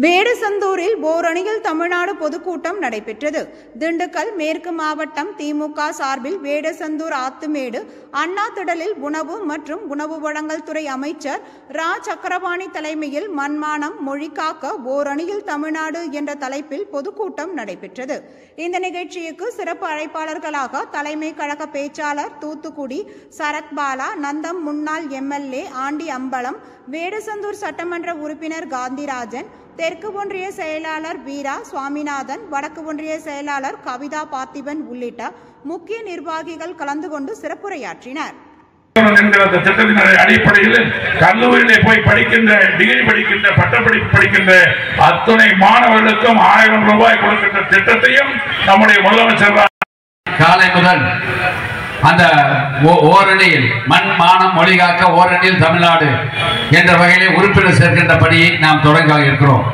வேடசந்தூரில் ஓரணியில் தமிழ்நாடு பொதுக்கூட்டம் நடைபெற்றது. திண்டுக்கல் மேற்கு மாவட்டம் திமுக சார்பில் வேடசந்தூர் ஆத்துமேடு அண்ணா திடலில் உணவு மற்றும் உணவு வழங்கல் துறை அமைச்சர் ரா சக்கரபாணி தலைமையில் மண்மானம் மொழி காக்க ஓரணியில் தமிழ்நாடு என்ற தலைப்பில் பொதுக்கூட்டம் நடைபெற்றது. இந்த நிகழ்ச்சிக்கு சிறப்பு அழைப்பாளர்களாக தலைமை கழக பேச்சாளர் தூத்துக்குடி சரத்பாலா, நந்தம் முன்னாள் எம்எல்ஏ ஆண்டி அம்பலம், வேடசந்தூர் சட்டமன்ற உறுப்பினர் காந்திராஜன், தெற்கு ஒன்றிய செயலாளர் வீரா சுவாமிநாதன், வடக்கு ஒன்றிய செயலாளர் கவிதா பார்த்திபன் உள்ளிட்ட முக்கிய நிர்வாகிகள் கலந்து கொண்டு சிறப்புரையாற்றினர். அடிப்படையில் கல்லூரியிலே போய் படிக்கின்ற, டிகிரி படிக்கின்ற, பட்டப்படிப்பு படிக்கின்ற அத்தனை மாணவர்களுக்கும் 1000 ரூபாய் கொடுக்கின்ற திட்டத்தையும் நம்முடைய முதலமைச்சர் காலை முதல் அந்த ஓரணியில் மண் மானம் மொழி காக்க ஓரணியில் தமிழ்நாடு என்ற வகையிலே உறுப்பினர் சேர்க்கின்ற பணியை நாம் தொடங்க இருக்கிறோம்.